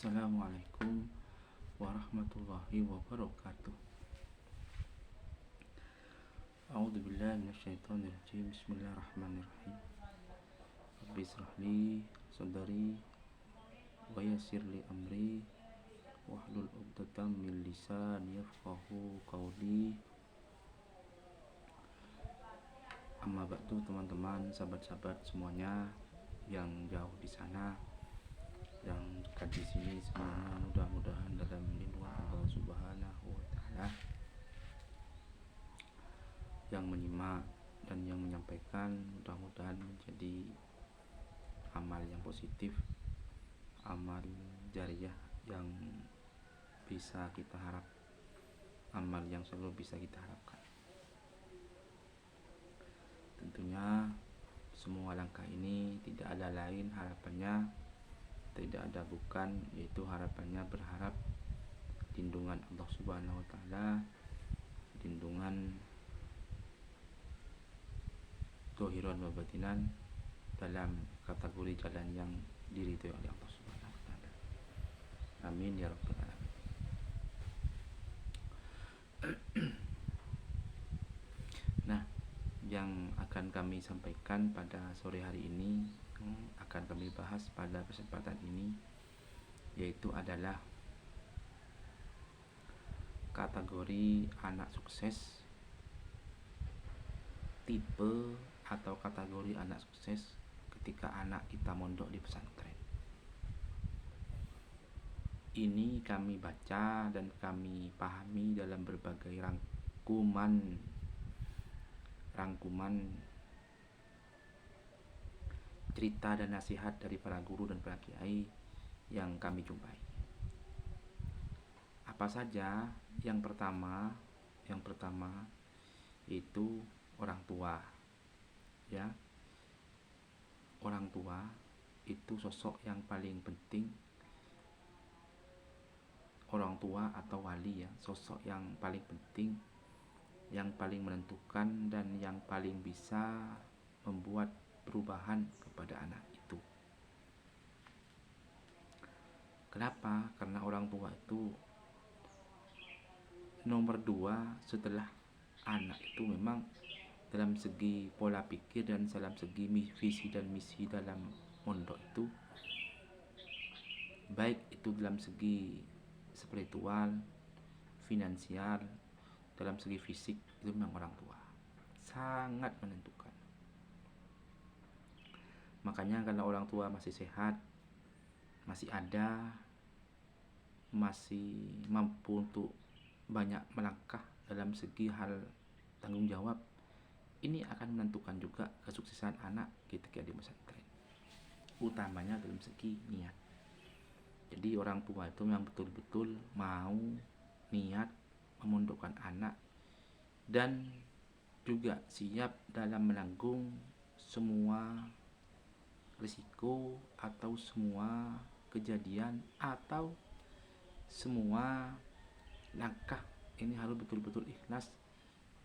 Assalamualaikum warahmatullahi wabarakatuh. A'udzubillahi minasyaitonirrajim. Bismillahirrahmanirrahim. Rabbi israh li sadri wa yassir li amri wahlul 'uqdatam min lisani yafqahu qawli. Amma ba'du, teman-teman, sahabat-sahabat semuanya yang jauh di sana, yang dekat di sini, semuanya mudah-mudahan dalam lindungan Allah Subhanahu wa taala. Yang menyimak dan yang menyampaikan mudah-mudahan menjadi amal yang positif, amal jariyah yang bisa kita harap, amal yang selalu bisa kita harapkan. Tentunya semua langkah ini tidak ada lain harapannya, tidak ada bukan, yaitu harapannya berharap lindungan Allah Subhanahu wa taala, lindungan zahiran wa batinan dalam kategori jalan yang diridhoi oleh Allah Subhanahu wa taala. Amin ya rabbal alamin. Nah, yang akan kami sampaikan pada sore hari ini, akan kami bahas pada kesempatan ini, yaitu adalah kategori anak sukses, tipe atau kategori anak sukses ketika anak kita mondok di pesantren. Ini kami baca dan kami pahami dalam berbagai rangkuman cerita dan nasihat dari para guru dan para kiai yang kami jumpai. Apa saja? Yang pertama itu orang tua. Ya. Orang tua itu sosok yang paling penting. Orang tua atau wali, ya, sosok yang paling penting, yang paling menentukan dan yang paling bisa membuat perubahan kepada anak itu. Kenapa? Karena orang tua itu nomor 2 setelah anak itu memang dalam segi pola pikir dan dalam segi visi dan misi dalam mondok itu, baik itu dalam segi spiritual, finansial, dalam segi fisik, itu memang orang tua sangat menentukan. Makanya kalau orang tua masih sehat, masih ada, masih mampu untuk banyak melangkah dalam segi hal tanggung jawab, ini akan menentukan juga kesuksesan anak ketika di pesantren, utamanya dalam segi niat. Jadi orang tua itu yang betul-betul mau niat memondokkan anak dan juga siap dalam menanggung semua risiko atau semua kejadian atau semua langkah. Ini harus betul-betul ikhlas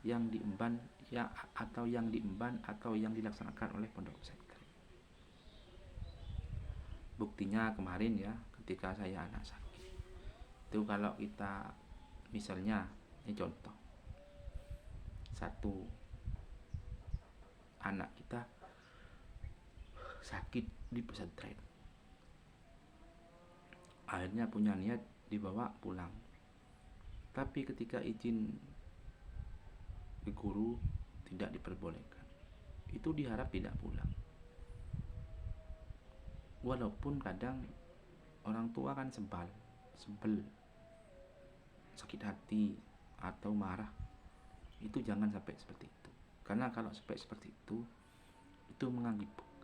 yang diemban atau yang dilaksanakan oleh pondok pesantren. Buktinya kemarin, ya, ketika saya anak sakit itu, kalau kita misalnya, ini contoh, satu anak kita sakit di pesantren, akhirnya punya niat dibawa pulang, tapi ketika izin ke guru tidak diperbolehkan, itu diharap tidak pulang. Walaupun kadang orang tua kan sebel, sakit hati atau marah, itu jangan sampai seperti itu. Karena kalau sampai seperti itu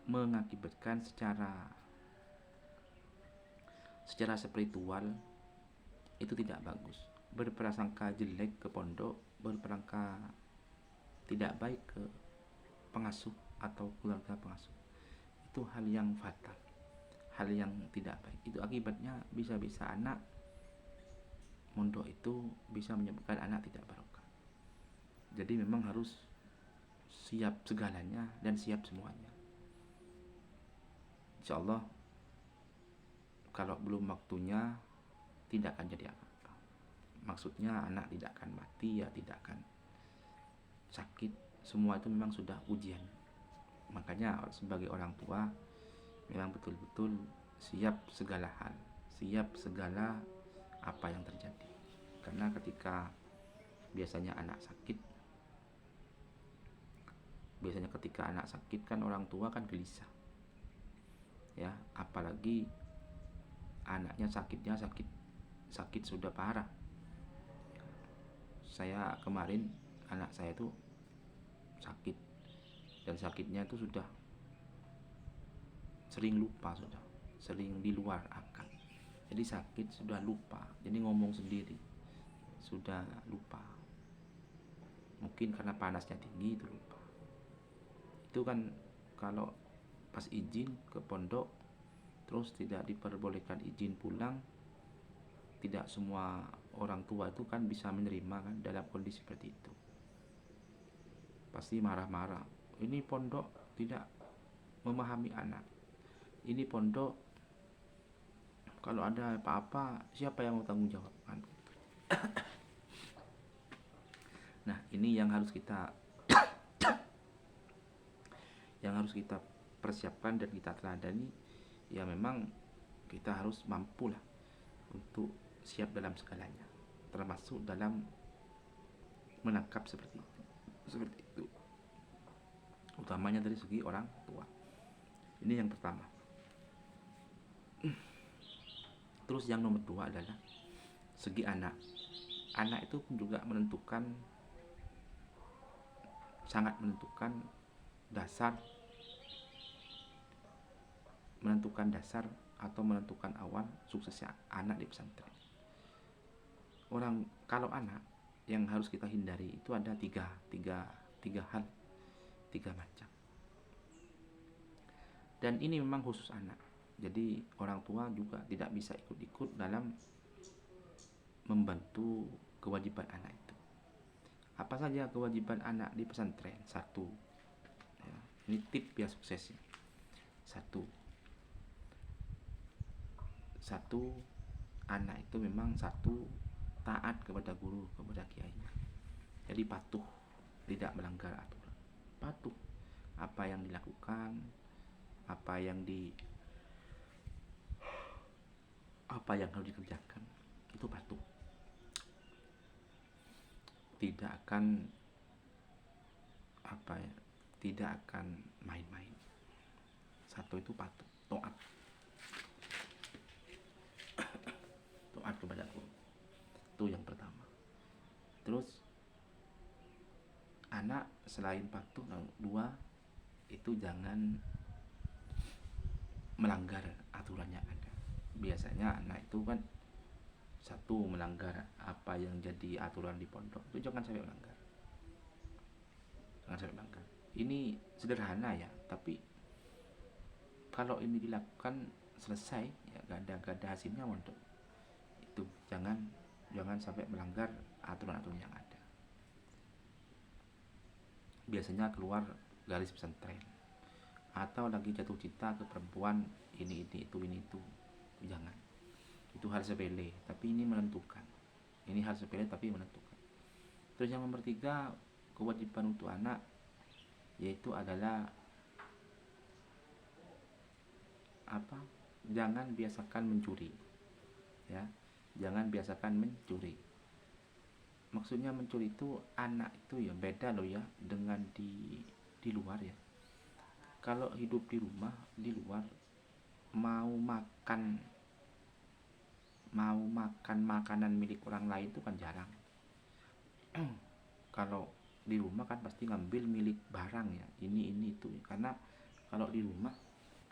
mengakibatkan secara spiritual itu tidak bagus. Berprasangka jelek ke pondok, berprasangka tidak baik ke pengasuh atau keluarga pengasuh, itu hal yang fatal, hal yang tidak baik. Itu akibatnya bisa-bisa anak mondok itu bisa menyebabkan anak tidak barokah. Jadi memang harus siap segalanya dan siap semuanya. Insyaallah kalau belum waktunya tidak akan jadi apa-apa. Maksudnya anak tidak akan mati, ya tidak akan sakit. Semua itu memang sudah ujian. Makanya sebagai orang tua memang betul-betul siap segala hal, siap segala apa yang terjadi. Karena ketika biasanya ketika anak sakit kan orang tua kan gelisah, ya, apalagi anaknya sakit sudah parah. Saya kemarin anak saya tuh sakit, dan sakitnya itu sudah sering lupa, sudah sering di luar akal. Jadi sakit sudah lupa, jadi ngomong sendiri sudah lupa. Mungkin karena panasnya tinggi itu lupa. Itu kan kalau pas izin ke pondok terus tidak diperbolehkan izin pulang, tidak semua orang tua itu kan bisa menerima kan dalam kondisi seperti itu. Pasti marah-marah. Ini pondok tidak memahami anak. Ini pondok kalau ada apa-apa siapa yang mau tanggung jawab kan? Nah, ini yang harus kita persiapkan dan kita teladani. Ya memang kita harus mampu lah untuk siap dalam segalanya, termasuk dalam menangkap seperti itu, utamanya dari segi orang tua. Ini yang pertama. Terus yang nomor 2 adalah segi anak. Anak itu pun juga sangat menentukan dasar atau menentukan awal suksesnya anak di pesantren. Kalau anak yang harus kita hindari itu ada tiga hal, tiga macam. Dan ini memang khusus anak. Jadi orang tua juga tidak bisa ikut-ikut dalam membantu kewajiban anak itu. Apa saja kewajiban anak di pesantren? Satu, ya, ini tip biar suksesnya. Satu, anak itu memang taat kepada guru, kepada kiainya. Jadi patuh, tidak melanggar aturan. Patuh apa yang dilakukan, apa yang harus dikerjakan, itu patuh. Tidak akan main-main. Satu itu patuh, taat kepada guru. Itu yang pertama. Terus anak selain patuh, dua itu jangan melanggar aturan yang ada. Biasanya anak itu kan satu melanggar apa yang jadi aturan di pondok, itu jangan sampai melanggar. Ini sederhana ya, tapi kalau ini dilakukan selesai ya gak ada hasilnya pondok. Itu jangan sampai melanggar aturan-aturan yang ada. Biasanya keluar garis pesantren, atau lagi jatuh cinta ke perempuan, ini itu, jangan. Itu hal sepele, tapi ini menentukan. Terus yang nomor 3, kewajiban untuk anak yaitu adalah jangan biasakan mencuri, ya. Jangan biasakan mencuri. Maksudnya mencuri itu anak itu ya beda loh ya dengan di luar ya. Kalau hidup di rumah, di luar mau makan makanan milik orang lain itu kan jarang. Kalau di rumah kan pasti ngambil milik barang ya, ini itu. Karena kalau di rumah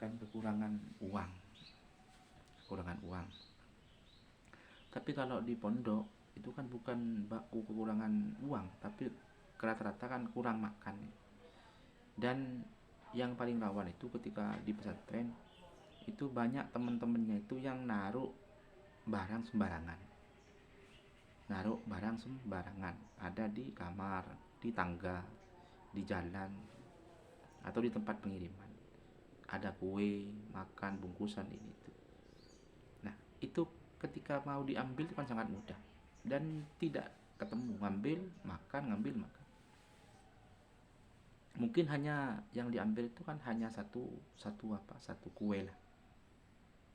kan kekurangan uang. Tapi kalau di pondok itu kan bukan baku kekurangan uang, tapi rata-rata kan kurang makan. Dan yang paling rawan itu ketika di pesantren itu banyak teman-temannya itu yang naruh barang sembarangan. Ada di kamar, di tangga, di jalan, atau di tempat pengiriman. Ada kue, makan, bungkusan ini itu. itu ketika mau diambil itu kan sangat mudah dan tidak ketemu, ngambil makan. Mungkin hanya yang diambil itu kan hanya satu kue lah.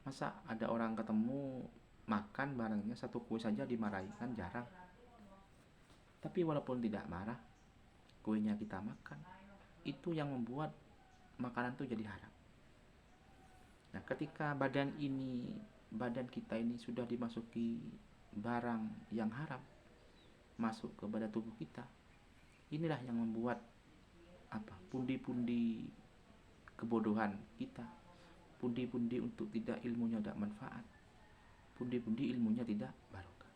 Masa ada orang ketemu makan barangnya satu kue saja dimarahi, kan jarang. Tapi walaupun tidak marah, kuenya kita makan, itu yang membuat makanan itu jadi haram. Nah, ketika badan kita ini sudah dimasuki barang yang haram masuk kepada tubuh kita, inilah yang membuat pundi-pundi kebodohan kita, pundi-pundi untuk tidak ilmunya tidak manfaat, pundi-pundi ilmunya tidak barokah.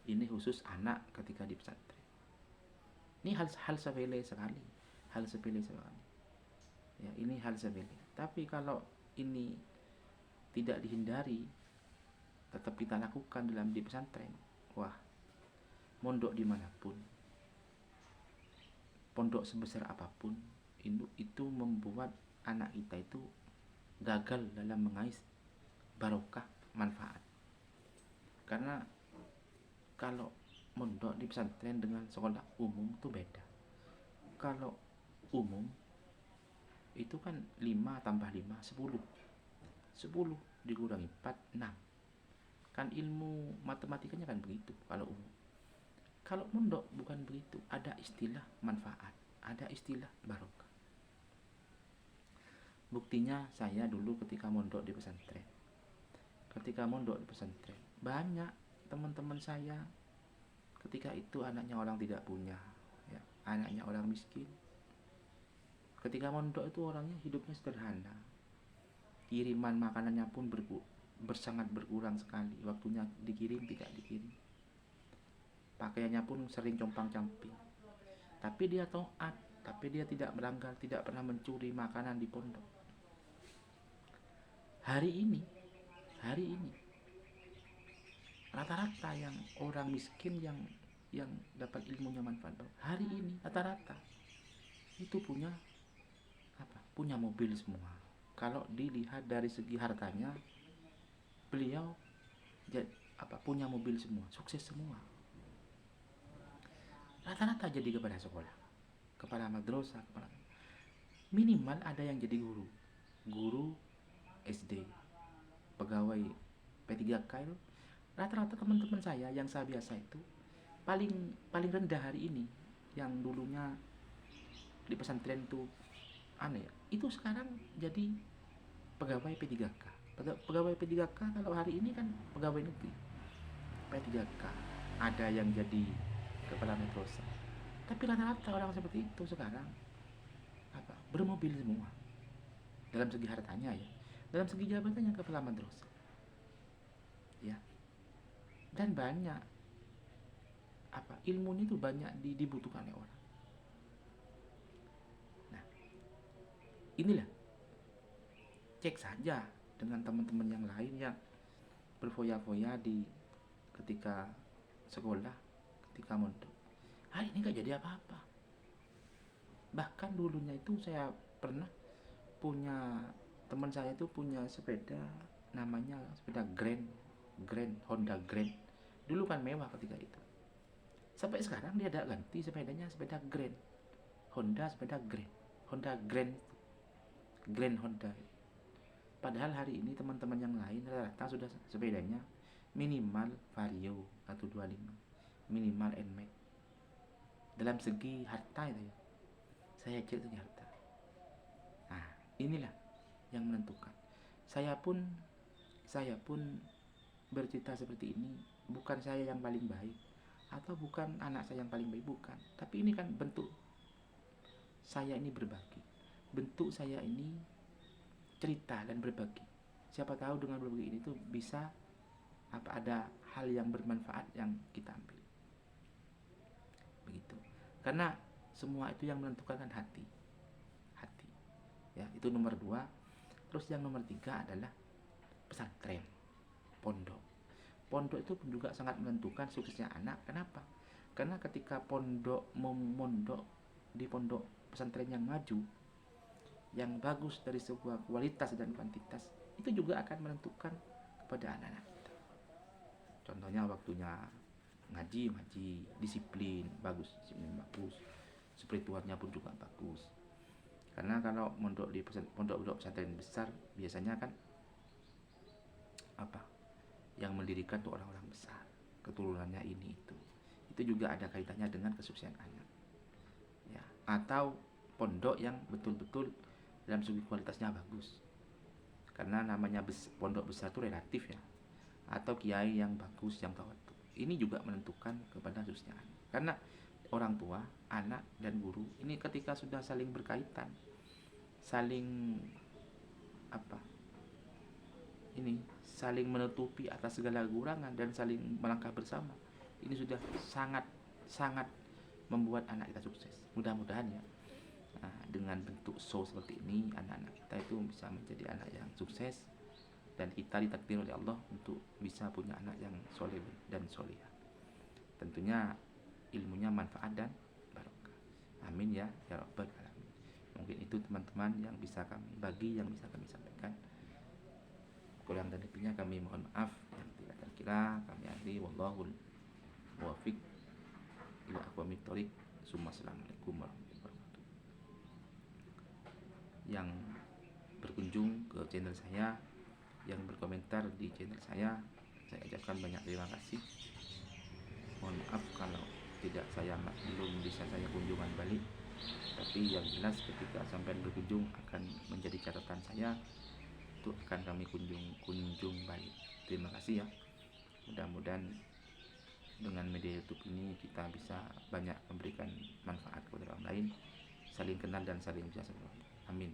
Ini khusus anak ketika di pesantren. Ini hal sepele sekali, ya, ini hal sepele. Tapi kalau ini tidak dihindari, tetap kita lakukan dalam di pesantren, wah, mondok dimanapun, pondok sebesar apapun, itu membuat anak kita itu gagal dalam mengais barokah manfaat. Karena kalau mondok di pesantren dengan sekolah umum itu beda. Kalau umum itu kan 5 tambah 5 10 dikurangi 4 6, kan ilmu matematikanya kan begitu kalau umum. Kalau mondok bukan begitu, ada istilah manfaat, ada istilah barokah. Buktinya saya dulu ketika mondok di pesantren, banyak teman-teman saya ketika itu anaknya orang tidak punya, ya, anaknya orang miskin. Ketika mondok itu orangnya hidupnya sederhana, kiriman makanannya pun sangat berkurang sekali, waktunya dikirim tidak dikirim, pakaiannya pun sering compang-camping. Tapi dia taat, tapi dia tidak melanggar, tidak pernah mencuri makanan di pondok. Hari ini rata-rata yang orang miskin yang dapat ilmunya manfaat, hari ini rata-rata itu punya mobil semua. Kalau dilihat dari segi hartanya, beliau punya mobil semua, sukses semua. Rata-rata jadi kepala sekolah, kepala madrasah, minimal ada yang jadi guru SD, pegawai P3K. Itu rata-rata teman-teman saya yang saya biasa itu paling rendah hari ini, yang dulunya di pesantren tuh aneh ya, itu sekarang jadi pegawai P3K. Pegawai P3K kalau hari ini kan pegawai negeri P3K, ada yang jadi kepala madrasah. Tapi rata-rata orang seperti itu sekarang bermobil semua, dalam segi hartanya ya, dalam segi jabatannya kepala madrasah, ya. Dan banyak ilmunya itu banyak dibutuhkan oleh orang. Nah, inilah, cek saja dengan teman-teman yang lain yang berfoya-foya di ketika sekolah, ketika mondok, hari ini gak jadi apa-apa. Bahkan dulunya itu saya pernah punya, teman saya itu punya sepeda, namanya sepeda Grand, Honda Grand. Dulu kan mewah ketika itu. Sampai sekarang dia ada ganti sepedanya, sepeda Grand Honda, sepeda Honda Grand Honda. Padahal hari ini teman-teman yang lain rata-rata sudah sepedanya minimal Vario 125, minimal NMAX. Dalam segi harta itu ya, saya cek segi harta. Nah, inilah yang menentukan. Saya pun bercerita seperti ini, bukan saya yang paling baik atau bukan anak saya yang paling baik, bukan. Tapi ini kan bentuk saya ini berbagi, bentuk saya ini cerita dan berbagi. Siapa tahu dengan berbagi ini tuh bisa ada hal yang bermanfaat yang kita ambil. Begitu. Karena semua itu yang menentukan kan hati. Ya, itu nomor 2. Terus yang nomor 3 adalah pesantren, pondok. Pondok itu pun juga sangat menentukan suksesnya anak. Kenapa? Karena ketika mondok di pondok pesantren yang maju, yang bagus dari sebuah kualitas dan kuantitas, itu juga akan menentukan kepada anak-anak kita. Contohnya waktunya ngaji disiplin bagus, spiritualnya pun juga bagus. Karena kalau mondok di pondok pesantren besar biasanya kan apa yang mendirikan tuh orang-orang besar, keturunannya ini itu juga ada kaitannya dengan kesuksesan anak ya. Atau pondok yang betul-betul dalam segi kualitasnya bagus, karena namanya pondok besar itu relatif ya, atau kiai yang bagus yang tawadhu, ini juga menentukan kepada khususnya anak. Karena orang tua, anak dan guru ini ketika sudah saling berkaitan, saling apa ini saling menutupi atas segala kekurangan dan saling melangkah bersama, ini sudah sangat sangat membuat anak kita sukses. Mudah-mudahan ya, dengan bentuk show seperti ini anak-anak kita itu bisa menjadi anak yang sukses, dan kita ditakdir oleh Allah untuk bisa punya anak yang soleh dan solehah. Tentunya ilmunya manfaat dan barokah. Amin ya rabbal alamin. Mungkin itu teman-teman yang bisa kami bagi, yang bisa kami sampaikan. Kurang dan lebihnya kami mohon maaf yang tidak terkira. Kami akhiri wallahul muwaffiq ila aqwamit thoriq. Assalamualaikum warahmatullahi wabarakatuh. Yang berkunjung ke channel saya, yang berkomentar di channel saya ucapkan banyak terima kasih. Mohon maaf kalau belum bisa saya kunjungan balik, tapi yang jelas ketika sampai berkunjung akan menjadi catatan saya, itu akan kami kunjung balik. Terima kasih ya. Mudah-mudahan dengan media YouTube ini kita bisa banyak memberikan manfaat kepada orang lain, saling kenal dan saling bisa. Amin.